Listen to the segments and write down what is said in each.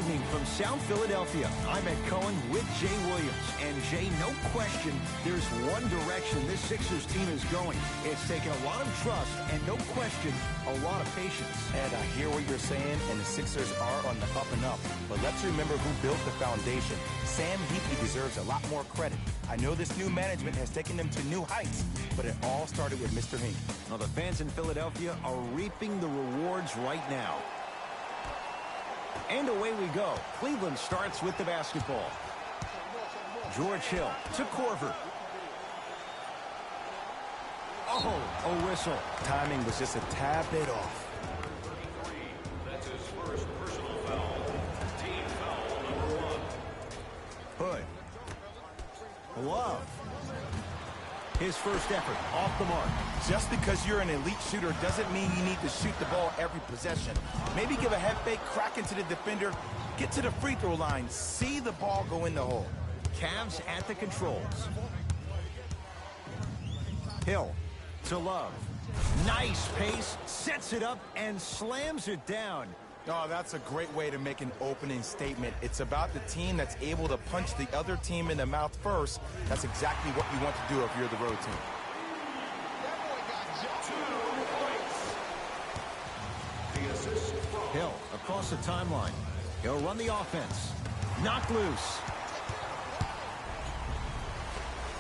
evening from South Philadelphia. I'm Ed Cohen with Jay Williams. And Jay, no question, there's one direction this Sixers team is going. It's taken a lot of trust and no question, a lot of patience. Ed, I hear what you're saying, and the Sixers are on the up and up. But let's remember who built the foundation. Sam Hinkie deserves a lot more credit. I know this new management has taken them to new heights, but it all started with Mr. Hinkie. Well, the fans in Philadelphia are reaping the rewards right now. And away we go. Cleveland starts with the basketball. George Hill to Korver. Oh, a whistle. Timing was just a tad bit off. 33. That's his first personal foul. Team foul number 1. Hood. Love. His first effort off the mark. Just because you're an elite shooter doesn't mean you need to shoot the ball every possession. Maybe give a head fake, crack into the defender, get to the free throw line, see the ball go in the hole. Cavs at the controls. Hill to Love. Nice pace, sets it up, and slams it down. Oh, that's a great way to make an opening statement. It's about the team that's able to punch the other team in the mouth first. That's exactly what you want to do if you're the road team. Hill across the timeline. He'll run the offense. Knocked loose.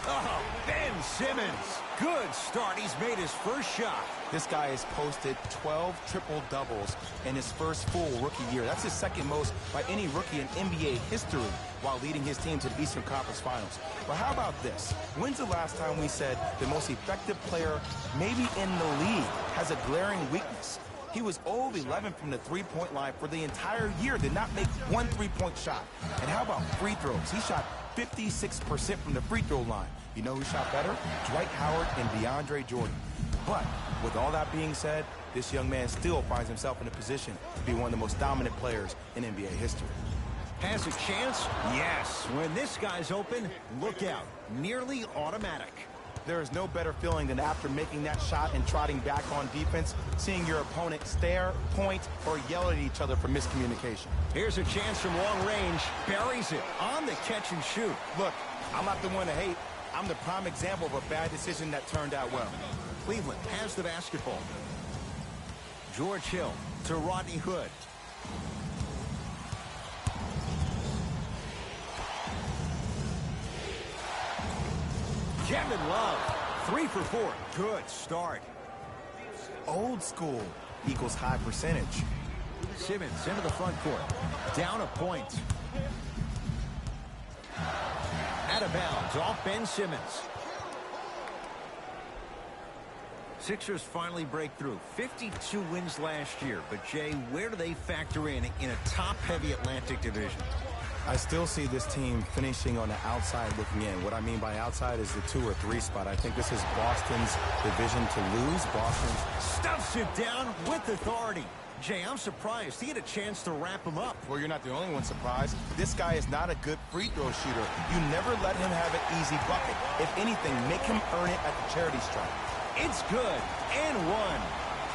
Oh, Ben Simmons. Good start. He's made his first shot. This guy has posted 12 triple-doubles in his first full rookie year. That's his second most by any rookie in NBA history while leading his team to the Eastern Conference Finals. But how about this? When's the last time we said the most effective player maybe in the league has a glaring weakness? He was 0 of 11 from the three-point line for the entire year, did not make one three-point shot. And how about free throws? He shot 56% from the free throw line. You know who shot better? Dwight Howard and DeAndre Jordan. But with all that being said, this young man still finds himself in a position to be one of the most dominant players in NBA history. Has a chance? Yes. When this guy's open, look out. Nearly automatic. There is no better feeling than after making that shot and trotting back on defense, seeing your opponent stare, point, or yell at each other for miscommunication. Here's a chance from long range. Buries it on the catch and shoot. Look, I'm not the one to hate. I'm the prime example of a bad decision that turned out well. Cleveland has the basketball. George Hill to Rodney Hood. Kevin Love, 3 for 4. Good start. Old school equals high percentage. Simmons into the front court. Down a point. Out of bounds off Ben Simmons. Sixers finally break through. 52 wins last year. But, Jay, where do they factor in a top-heavy Atlantic division? I still see this team finishing on the outside looking in. What I mean by outside is the 2 or 3 spot. I think this is Boston's division to lose. Boston's stuffs it down with authority. Jay, I'm surprised he had a chance to wrap him up. Well, you're not the only one surprised. This guy is not a good free throw shooter. You never let him have an easy bucket. If anything, make him earn it at the charity stripe. It's good and one.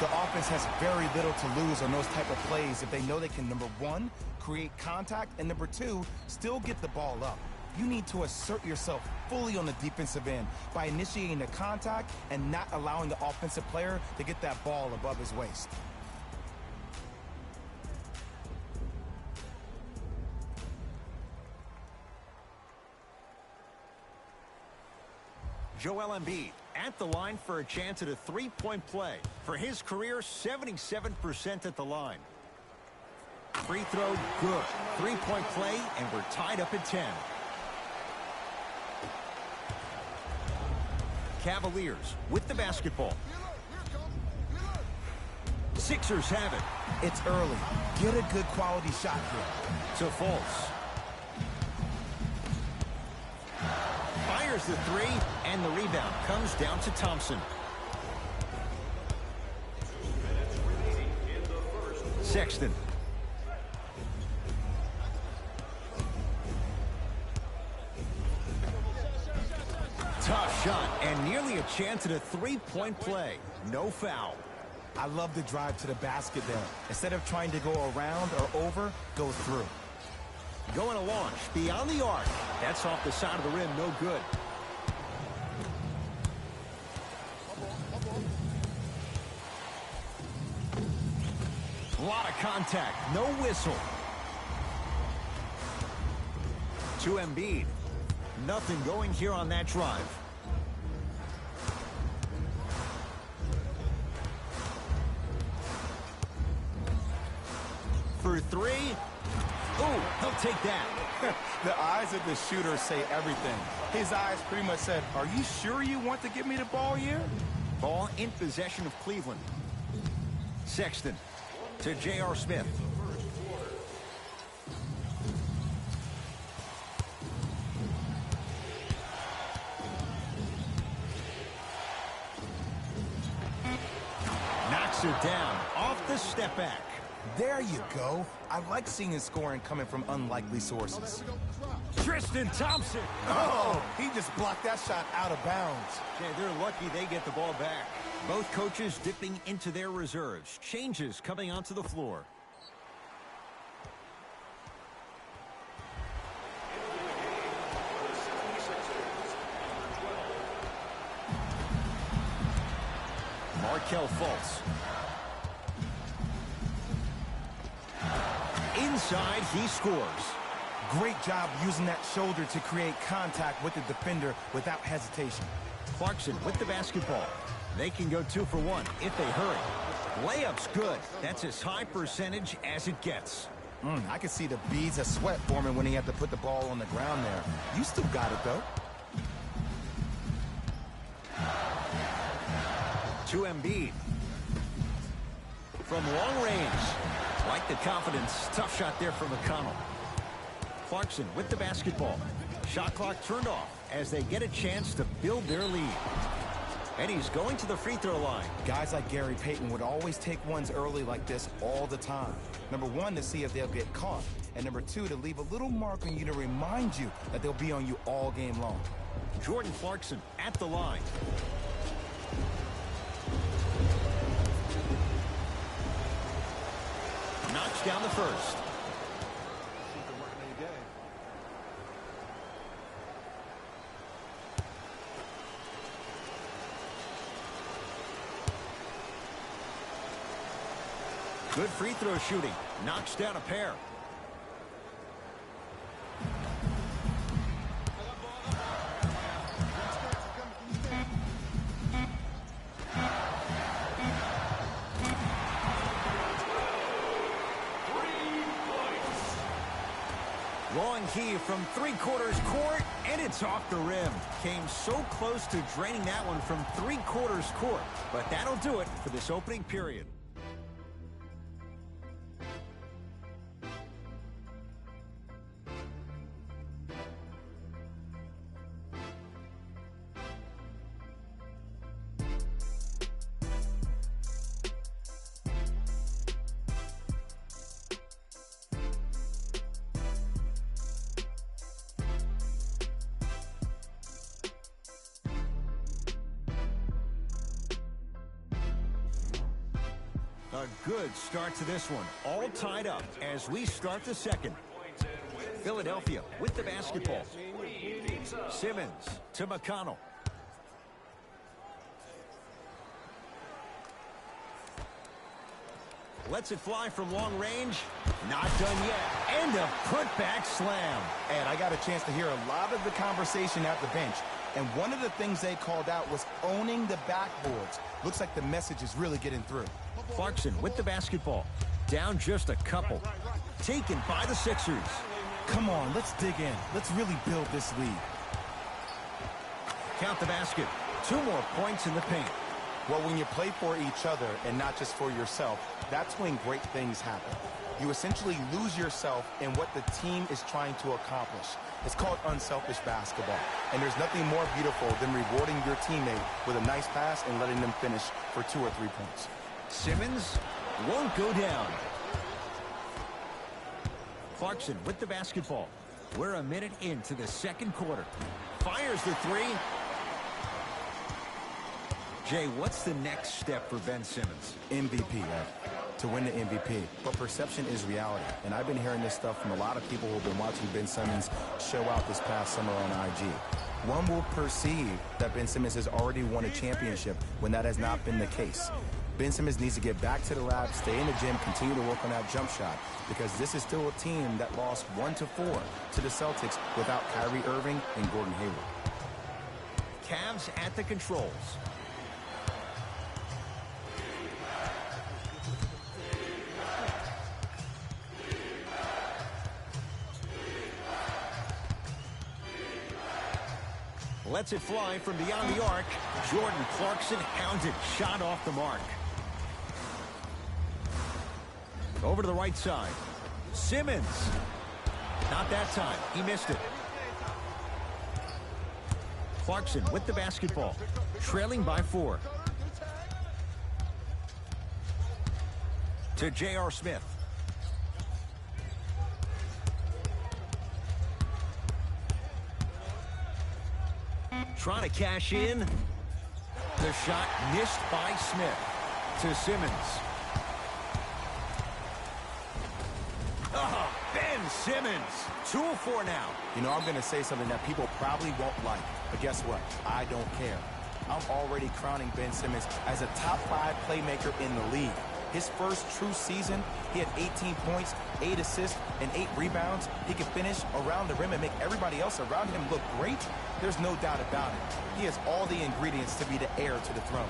The offense has very little to lose on those type of plays if they know they can, number 1, create contact, and number 2, still get the ball up. You need to assert yourself fully on the defensive end by initiating the contact and not allowing the offensive player to get that ball above his waist. Joel Embiid at the line for a chance at a three-point play. For his career, 77% at the line. Free throw, good. Three-point play, and we're tied up at 10. Cavaliers with the basketball. Sixers have it. It's early. Get a good quality shot here. To Fultz. Fires the 3, and the rebound comes down to Thompson. Sexton. Tough shot, and nearly a chance at a three-point play. No foul. I love the drive to the basket there. Instead of trying to go around or over, go through. Going to launch beyond the arc. That's off the side of the rim, no good. A lot of contact, no whistle. To Embiid. Nothing going here on that drive. For three. Ooh, he'll take that. The eyes of the shooter say everything. His eyes pretty much said, are you sure you want to give me the ball here? Ball in possession of Cleveland. Sexton to J.R. Smith. Knocks it down off the step back. There you go. I like seeing his scoring coming from unlikely sources. Tristan Thompson. Oh, he just blocked that shot out of bounds. Yeah, they're lucky they get the ball back. Both coaches dipping into their reserves. Changes coming onto the floor. Markelle Fultz. Inside, he scores. Great job using that shoulder to create contact with the defender without hesitation. Clarkson with the basketball. They can go 2 for 1 if they hurry. Layup's good. That's as high percentage as it gets. I can see the beads of sweat forming when he had to put the ball on the ground there. You still got it, though. To Embiid. From long range. Like the confidence. Tough shot there from McConnell. Clarkson with the basketball. Shot clock turned off as they get a chance to build their lead. And he's going to the free throw line. Guys like Gary Payton would always take ones early like this all the time. Number one, to see if they'll get caught. And number two, to leave a little mark on you to remind you that they'll be on you all game long. Jordan Clarkson at the line. Knocks down the first. Good free throw shooting. Knocks down a pair. Long heave from three-quarters court, and it's off the rim. Came so close to draining that one from three-quarters court. But that'll do it for this opening period. A good start to this one. All tied up as we start the second. Philadelphia with the basketball. Simmons to McConnell. Lets it fly from long range. Not done yet. And a putback slam. And I got a chance to hear a lot of the conversation at the bench. And one of the things they called out was owning the backboards. Looks like the message is really getting through. Clarkson with the basketball. Down just a couple. Taken by the Sixers. Come on, let's dig in. Let's really build this lead. Count the basket. 2 more points in the paint. Well, when you play for each other and not just for yourself, that's when great things happen. You essentially lose yourself in what the team is trying to accomplish. It's called unselfish basketball. And there's nothing more beautiful than rewarding your teammate with a nice pass and letting them finish for 2 or 3 points. Simmons won't go down. Clarkson with the basketball. We're a minute into the second quarter. Fires the three. Jay, what's the next step for Ben Simmons? MVP, to win the MVP. But perception is reality. And I've been hearing this stuff from a lot of people who have been watching Ben Simmons show out this past summer on IG. One will perceive that Ben Simmons has already won a championship when that has not been the case. Ben Simmons needs to get back to the lab, stay in the gym, continue to work on that jump shot, because this is still a team that lost 1-4 to the Celtics without Kyrie Irving and Gordon Hayward. Cavs at the controls. Lets it fly from beyond the arc. Jordan Clarkson hounded, shot off the mark. Over to the right side. Simmons. Not that time. He missed it. Clarkson with the basketball. Trailing by 4. To J.R. Smith. Trying to cash in. The shot missed by Smith. To Simmons. Oh, Ben Simmons. 2 of 4 now. You know, I'm going to say something that people probably won't like, but guess what? I don't care. I'm already crowning Ben Simmons as a top 5 playmaker in the league. His first true season, he had 18 points, 8 assists, and 8 rebounds. He can finish around the rim and make everybody else around him look great. There's no doubt about it. He has all the ingredients to be the heir to the throne.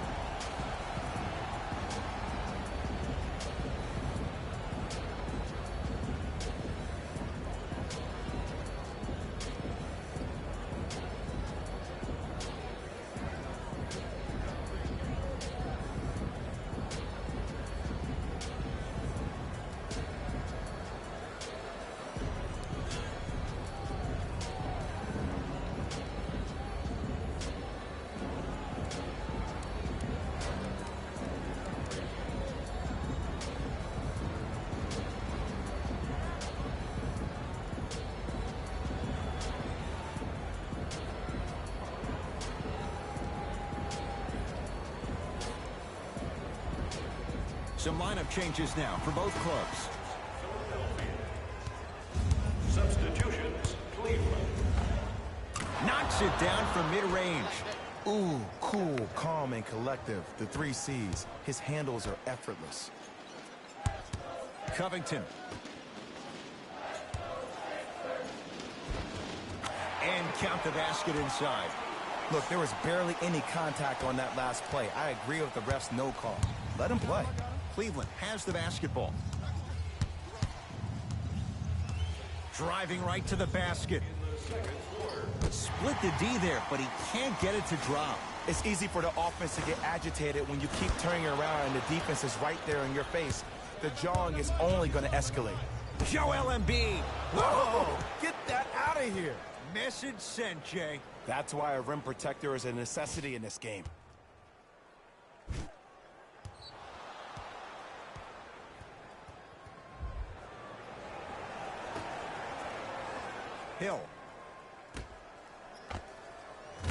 Some lineup changes now for both clubs. Substitutions, Cleveland. Knocks it down from mid-range. Ooh, cool, calm, and collective. The 3 C's. His handles are effortless. Covington. And count the basket inside. Look, there was barely any contact on that last play. I agree with the ref's no call. Let him play. Cleveland has the basketball. Driving right to the basket. Split the D there, but he can't get it to drop. It's easy for the offense to get agitated when you keep turning around and the defense is right there in your face. The jawing is only going to escalate. Joel Embiid. Whoa! Get that out of here. Message sent, Jay. That's why a rim protector is a necessity in this game. Hill.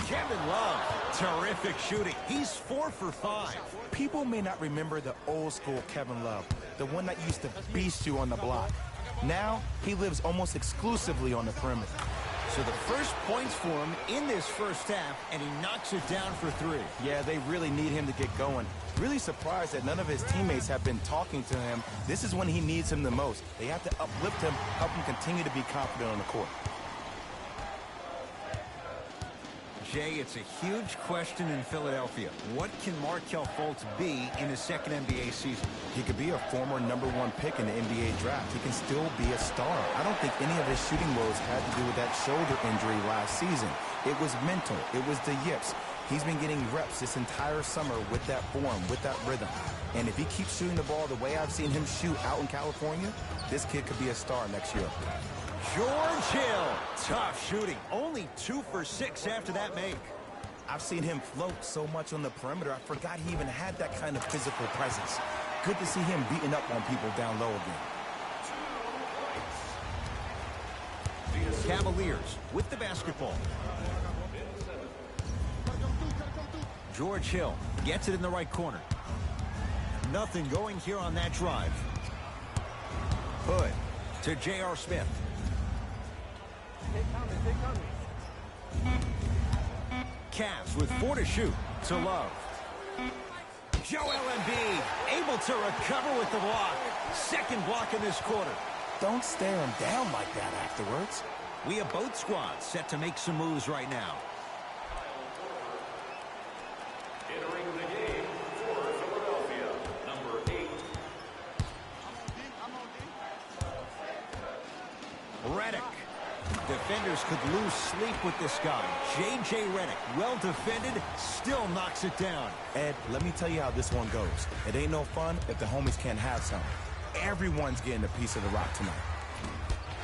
Kevin Love. Terrific shooting. He's 4 for 5. People may not remember the old school Kevin Love, the one that used to beast you on the block. Now, he lives almost exclusively on the perimeter. So the first points for him in this first half, and he knocks it down for 3. Yeah, they really need him to get going. Really surprised that none of his teammates have been talking to him. This is when he needs him the most. They have to uplift him, help him continue to be confident on the court. Jay, it's a huge question in Philadelphia. What can Markelle Fultz be in his second NBA season? He could be a former #1 pick in the NBA draft. He can still be a star. I don't think any of his shooting woes had to do with that shoulder injury last season. It was mental. It was the yips. He's been getting reps this entire summer with that form, with that rhythm. And if he keeps shooting the ball the way I've seen him shoot out in California, this kid could be a star next year. George Hill. Tough shooting. Only 2 for 6 after that make. I've seen him float so much on the perimeter, I forgot he even had that kind of physical presence. Good to see him beating up on people down low again. Cavaliers with the basketball. George Hill gets it in the right corner. Nothing going here on that drive. Hood to J.R. Smith. Cavs with 4 to shoot to Love. Joel Embiid able to recover with the block. Second block in this quarter. Don't stare him down like that afterwards. We have both squads set to make some moves right now. Entering the game for Philadelphia, number 8. Redick. Defenders could lose sleep with this guy. J.J. Redick, well defended, still knocks it down. Ed, let me tell you how this one goes. It ain't no fun if the homies can't have some. Everyone's getting a piece of the rock tonight.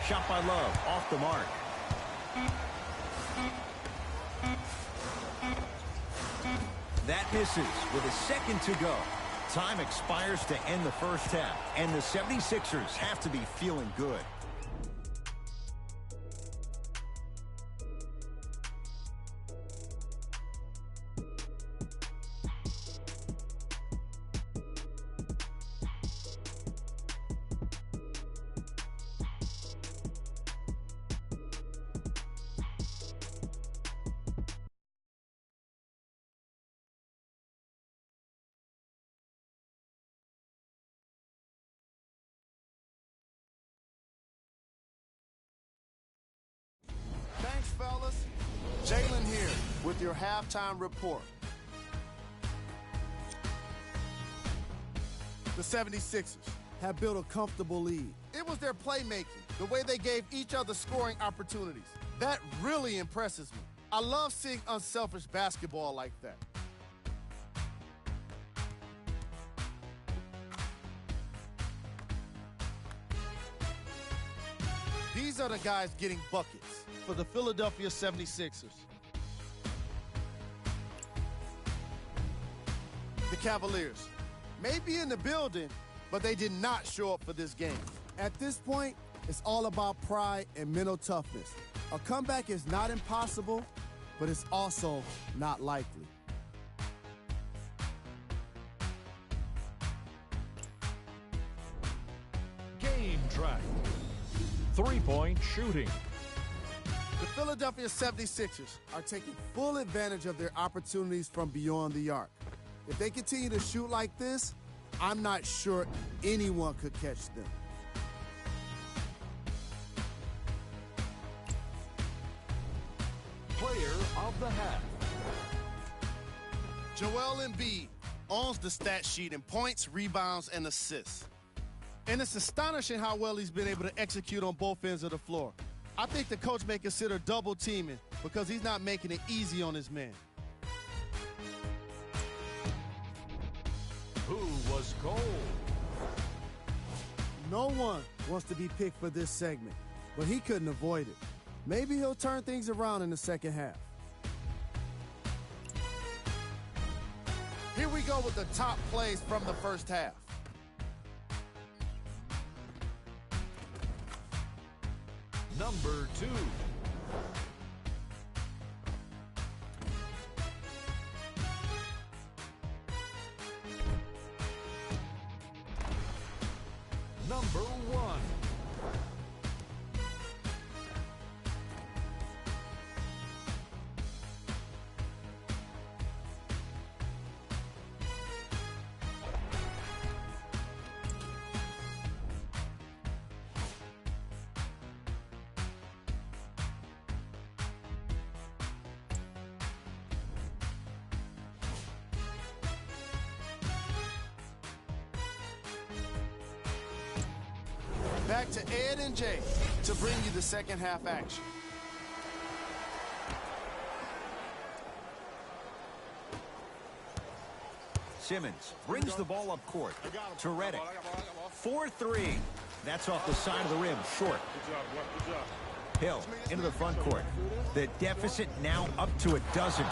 Shot by Love, off the mark. That misses with a second to go. Time expires to end the first half, and the 76ers have to be feeling good. Thanks, fellas. Jalen here with your halftime report. The 76ers have built a comfortable lead. It was their playmaking, the way they gave each other scoring opportunities. That really impresses me. I love seeing unselfish basketball like that. These are the guys getting buckets for the Philadelphia 76ers. The Cavaliers may be in the building, but they did not show up for this game. At this point, it's all about pride and mental toughness. A comeback is not impossible, but it's also not likely. Game track. Three-point shooting. The Philadelphia 76ers are taking full advantage of their opportunities from beyond the arc. If they continue to shoot like this, I'm not sure anyone could catch them. Player of the half. Joel Embiid owns the stat sheet in points, rebounds, and assists. And it's astonishing how well he's been able to execute on both ends of the floor. I think the coach may consider double teaming because he's not making it easy on his man. Who was cold? No one wants to be picked for this segment, but he couldn't avoid it. Maybe he'll turn things around in the second half. Here we go with the top plays from the first half. Number 2. Number 1. Back to Ed and Jay to bring you the second half action. Simmons brings the ball up court to Redick. 4-3. That's off the side of the rim, short. Hill into the front court. The deficit now up to a dozen.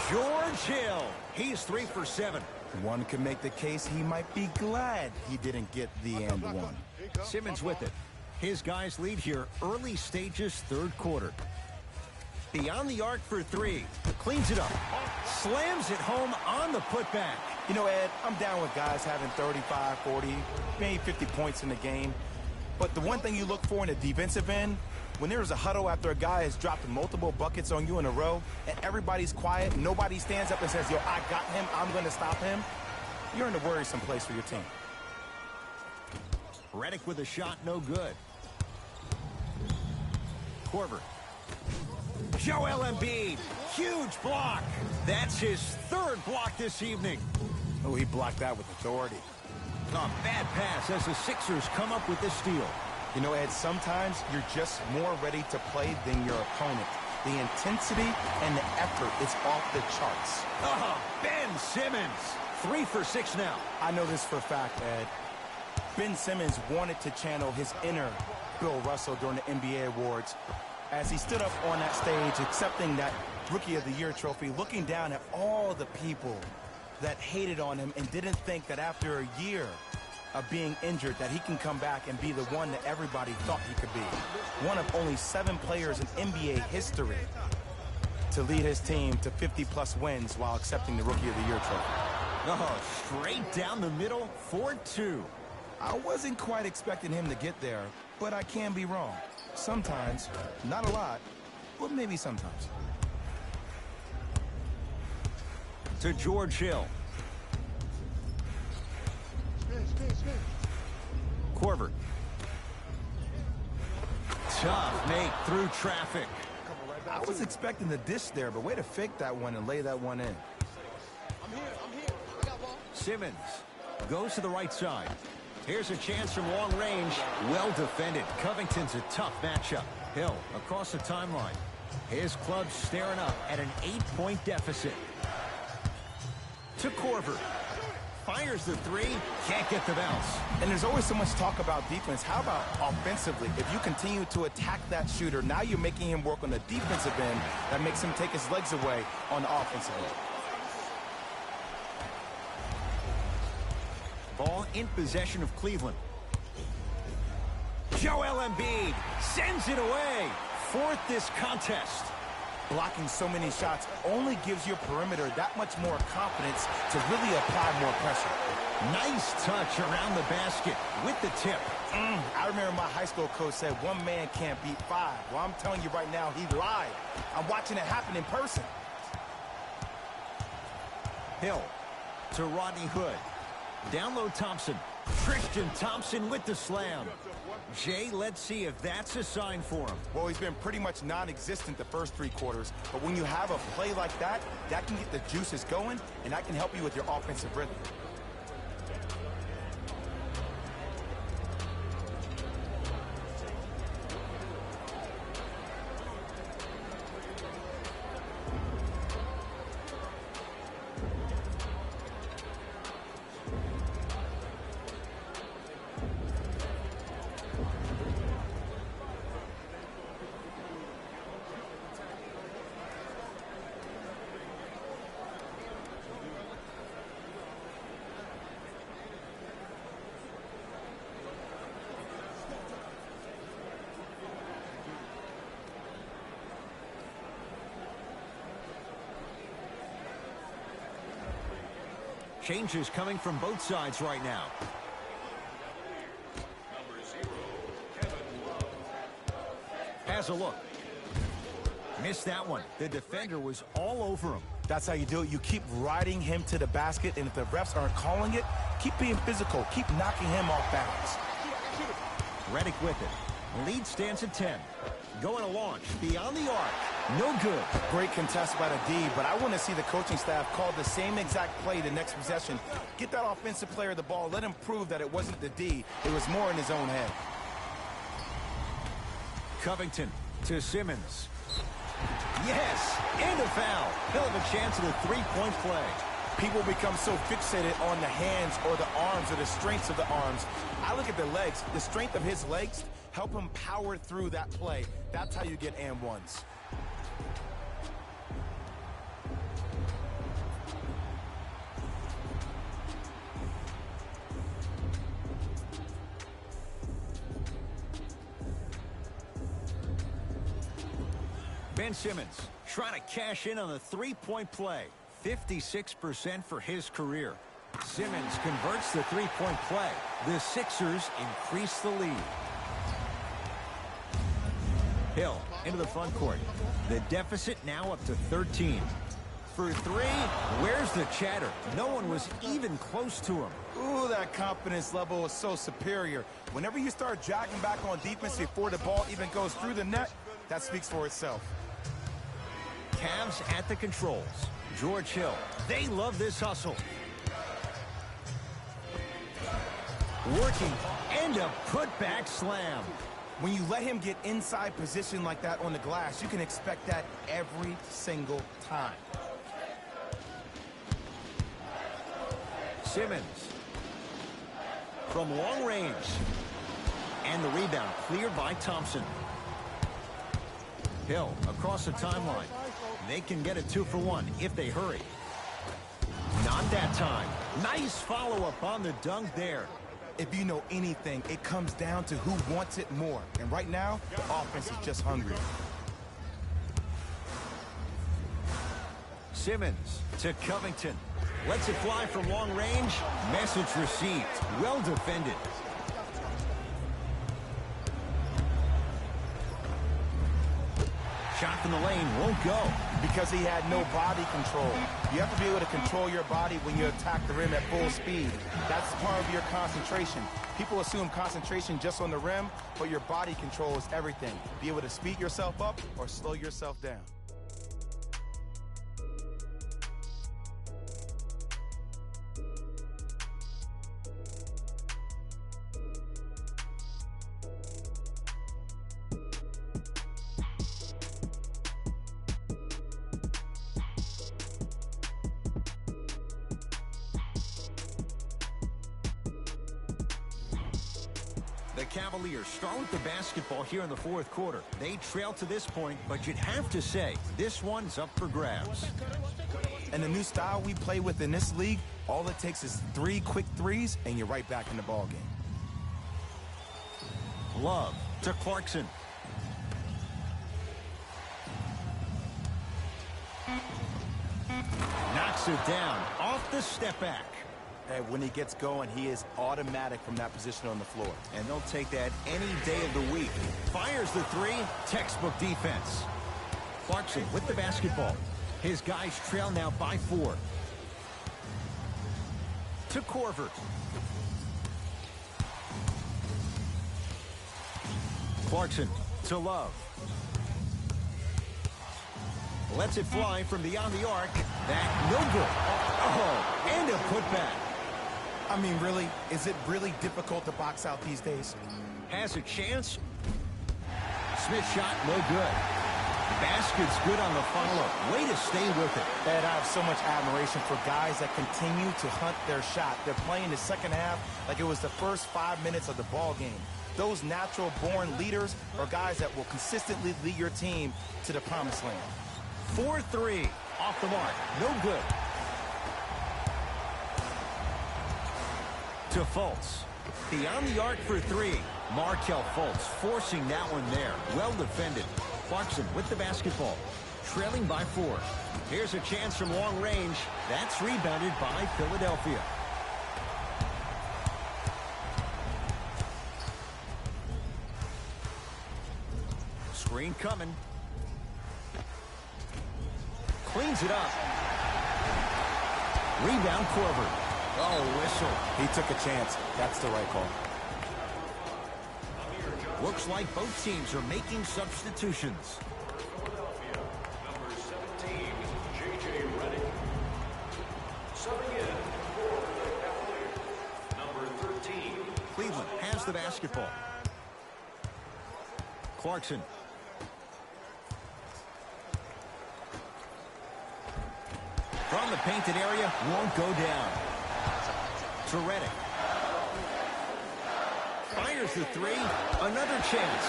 George Hill. He's 3 for 7. One can make the case he might be glad he didn't get the and one. Simmons with it. His guys lead here early stages, third quarter. Beyond the arc for three. Cleans it up. Slams it home on the putback. You know, Ed, I'm down with guys having 35, 40, maybe 50 points in the game. But the one thing you look for in the defensive end, when there's a huddle after a guy has dropped multiple buckets on you in a row, and everybody's quiet, nobody stands up and says, yo, I got him, I'm going to stop him, you're in a worrisome place for your team. Redick with a shot, no good. Korver. Joel Embiid, huge block. That's his third block this evening. Oh, he blocked that with authority. A bad pass as the Sixers come up with this steal. You know, Ed, sometimes you're just more ready to play than your opponent. The intensity and the effort is off the charts. Oh, Ben Simmons. 3 for 6 now. I know this for a fact, Ed. Ben Simmons wanted to channel his inner Bill Russell during the NBA awards as he stood up on that stage accepting that Rookie of the Year trophy, looking down at all the people that hated on him and didn't think that after a year of being injured that he can come back and be the one that everybody thought he could be. One of only 7 players in NBA history to lead his team to 50-plus wins while accepting the Rookie of the Year trophy. Oh, straight down the middle, 4-2. I wasn't quite expecting him to get there, but I can be wrong. Sometimes, not a lot, but maybe sometimes. To George Hill. Korver. Tough make through traffic. I was expecting the dish there, but way to fake that one and lay that one in. I'm here. I got ball. Simmons goes to the right side. Here's a chance from long range. Well defended. Covington's a tough matchup. Hill across the timeline. His club staring up at an 8-point deficit. To Korver. Fires the three. Can't get the bounce. And there's always so much talk about defense. How about offensively? If you continue to attack that shooter, now you're making him work on the defensive end. That makes him take his legs away on the offensive end. Ball in possession of Cleveland. Joel Embiid sends it away. Fourth this contest. Blocking so many shots only gives your perimeter that much more confidence to really apply more pressure. Nice touch around the basket with the tip. I remember my high school coach said one man can't beat 5. Well, I'm telling you right now, he lied. I'm watching it happen in person. Hill to Rodney Hood. Down low Thompson. Tristan Thompson with the slam. Jay, let's see if that's a sign for him. Well, he's been pretty much non-existent the first 3 quarters, but when you have a play like that, that can get the juices going, and that can help you with your offensive rhythm. Changes coming from both sides right now. Has a look. Missed that one. The defender was all over him. That's how you do it. You keep riding him to the basket, and if the refs aren't calling it, keep being physical. Keep knocking him off balance. Redick with it. Lead stands at 10. Going to launch. Beyond the arc. No good. Great contest by the D, but I want to see the coaching staff call the same exact play the next possession. Get that offensive player the ball. Let him prove that it wasn't the D. It was more in his own head. Covington to Simmons. Yes, and a foul. He'll have a chance at a 3-point play. People become so fixated on the hands or the arms or the strengths of the arms. I look at the legs. The strength of his legs help him power through that play. That's how you get and ones. Ben Simmons trying to cash in on the three-point play. 56% for his career. Simmons converts the three-point play. The Sixers increase the lead. Hill into the front court. The deficit now up to 13. For three, where's the chatter? No one was even close to him. Ooh, that confidence level is so superior. Whenever you start jogging back on defense before the ball even goes through the net, that speaks for itself. Cavs at the controls. George Hill. They love this hustle. Working and a putback slam. When you let him get inside position like that on the glass, you can expect that every single time. Simmons from long range. And the rebound cleared by Thompson. Hill across the timeline. They can get a 2-for-1 if they hurry. Not that time. Nice follow-up on the dunk there. If you know anything, it comes down to who wants it more. And right now, the offense is just hungry. Simmons to Covington. Lets it fly from long range. Message received. Well defended. Shot from the lane won't go. Because he had no body control. You have to be able to control your body when you attack the rim at full speed. That's part of your concentration. People assume concentration just on the rim, but your body control is everything. Be able to speed yourself up or slow yourself down. The Cavaliers start with the basketball here in the fourth quarter. They trail to this point, but you'd have to say this one's up for grabs. And the new style we play with in this league, all it takes is 3 quick threes, and you're right back in the ballgame. Love to Clarkson. Knocks it down off the step back. And when he gets going, he is automatic from that position on the floor. And they'll take that any day of the week. Fires the three. Textbook defense. Clarkson with the basketball. His guys trail now by 4. To Korver. Clarkson to Love. Lets it fly from beyond the arc. That no good. Oh, and a putback. I mean, really? Is it really difficult to box out these days? Has a chance. Smith shot, no good. Basket's good on the follow-up. Way to stay with it. Ed, I have so much admiration for guys that continue to hunt their shot. They're playing the second half like it was the first 5 minutes of the ball game. Those natural-born leaders are guys that will consistently lead your team to the promised land. 4-3. Off the mark. No good. To Fultz. Beyond the arc for 3. Markelle Fultz forcing that one there. Well defended. Clarkson with the basketball. Trailing by 4. Here's a chance from long range. That's rebounded by Philadelphia. Screen coming. Cleans it up. Rebound Korver. Oh, whistle. He took a chance. That's the right call. Looks like both teams are making substitutions. Philadelphia, number 17, J.J. Redick. Subbing in for the Cavaliers, number 13. Cleveland has the basketball. Clarkson. From the painted area, won't go down. To Redick. Fires the 3. Another chance.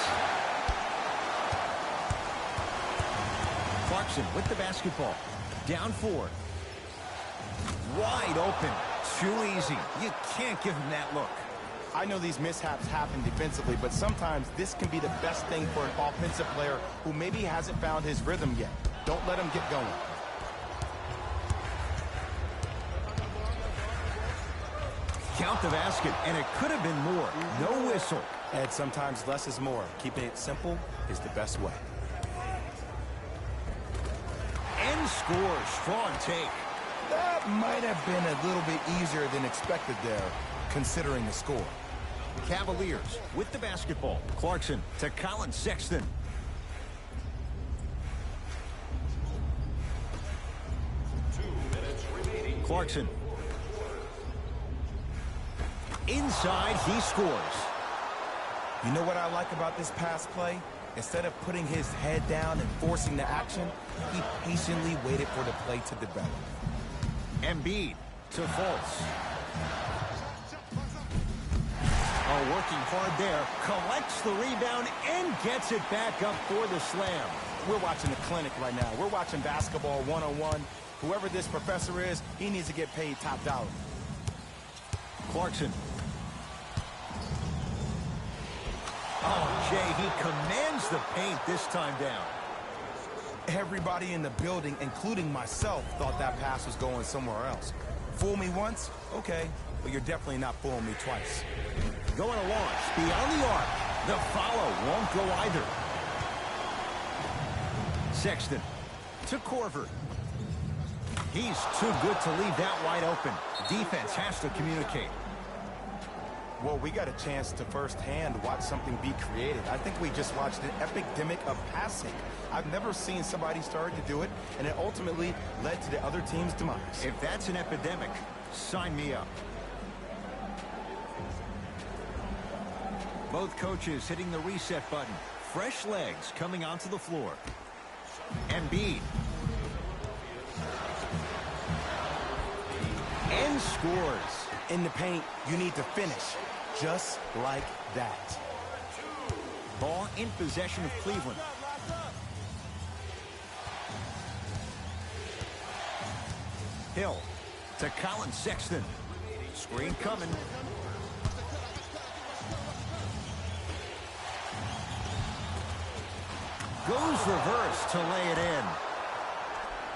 Clarkson with the basketball. Down 4. Wide open. Too easy. You can't give him that look. I know these mishaps happen defensively, but sometimes this can be the best thing for an offensive player who maybe hasn't found his rhythm yet. Don't let him get going. Count the basket, and it could have been more. No whistle. And sometimes less is more. Keeping it simple is the best way. And scores. Strong take. That might have been a little bit easier than expected there, considering the score. Cavaliers with the basketball. Clarkson to Colin Sexton. Clarkson. Inside, he scores. You know what I like about this pass play? Instead of putting his head down and forcing the action, he patiently waited for the play to develop. Embiid to Fultz. Oh, working hard there. Collects the rebound and gets it back up for the slam. We're watching a clinic right now. We're watching basketball 101. Whoever this professor is, he needs to get paid top dollar. Clarkson. Oh, Jay, he commands the paint this time down. Everybody in the building, including myself, thought that pass was going somewhere else. Fool me once? Okay, but you're definitely not fooling me twice. Going to launch beyond the arc. The follow won't go either. Sexton to Korver. He's too good to leave that wide open. Defense has to communicate. Well, we got a chance to firsthand watch something be created. I think we just watched an epidemic of passing. I've never seen somebody start to do it, and it ultimately led to the other team's demise. If that's an epidemic, sign me up. Both coaches hitting the reset button. Fresh legs coming onto the floor. Embiid. And scores. In the paint, you need to finish just like that. Ball in possession of Cleveland. Hill to Colin Sexton. Screen coming. Goes reverse to lay it in.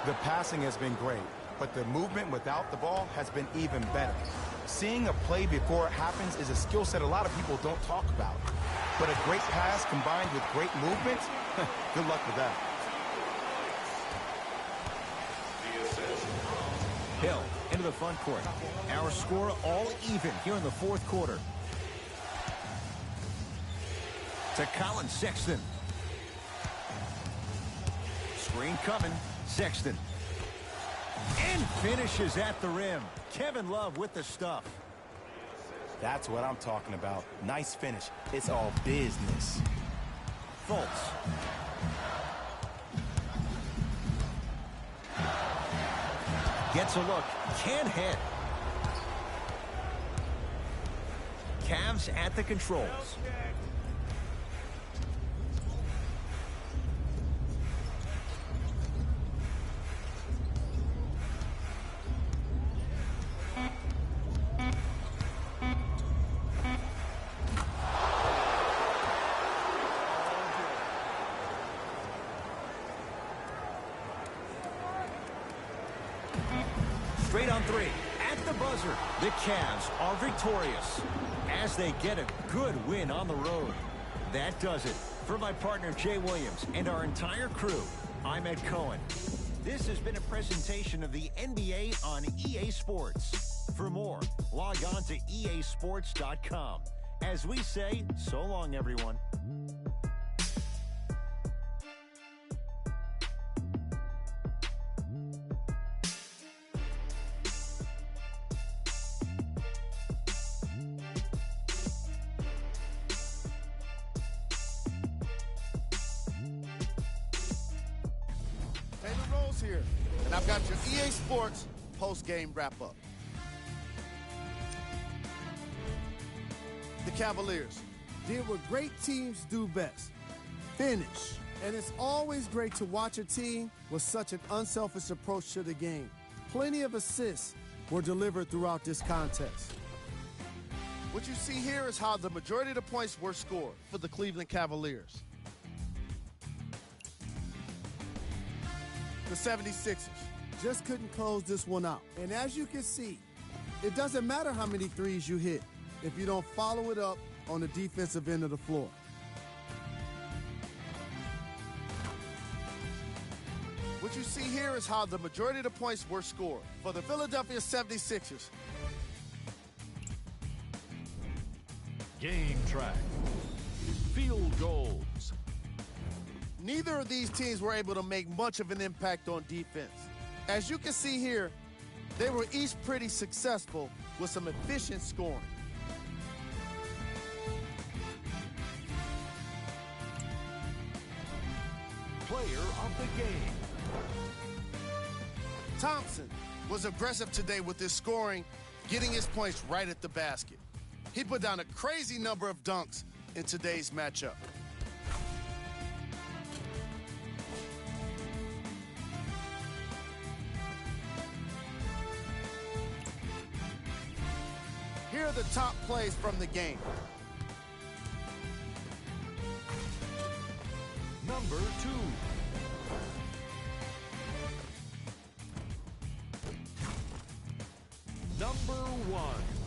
The passing has been great, but the movement without the ball has been even better. Seeing a play before it happens is a skill set a lot of people don't talk about. But a great pass combined with great movement, good luck with that. Hill into the front court. Our score all even here in the fourth quarter. To Colin Sexton. Screen coming. Sexton. And finishes at the rim. Kevin Love with the stuff. That's what I'm talking about. Nice finish. It's all business. Fultz. Gets a look. Can't hit. Cavs at the controls. Straight on three. At the buzzer, the Cavs are victorious as they get a good win on the road. That does it. For my partner, Jay Williams, and our entire crew, I'm Ed Cohen. This has been a presentation of the NBA on EA Sports. For more, log on to easports.com. As we say, so long, everyone. Here, and I've got your EA Sports post-game wrap-up. The Cavaliers did what great teams do best, finish. And it's always great to watch a team with such an unselfish approach to the game. Plenty of assists were delivered throughout this contest. What you see here is how the majority of the points were scored for the Cleveland Cavaliers. The 76ers just couldn't close this one out. And as you can see, it doesn't matter how many threes you hit if you don't follow it up on the defensive end of the floor. What you see here is how the majority of the points were scored for the Philadelphia 76ers. Game track. Field goals. Neither of these teams were able to make much of an impact on defense. As you can see here, they were each pretty successful with some efficient scoring. Player of the game. Thompson was aggressive today with his scoring, getting his points right at the basket. He put down a crazy number of dunks in today's matchup. Here are the top plays from the game. Number 2. Number 1.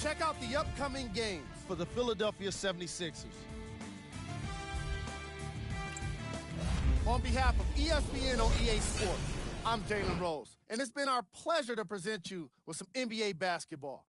Check out the upcoming games for the Philadelphia 76ers. On behalf of ESPN on EA Sports, I'm Jalen Rose, and it's been our pleasure to present you with some NBA basketball.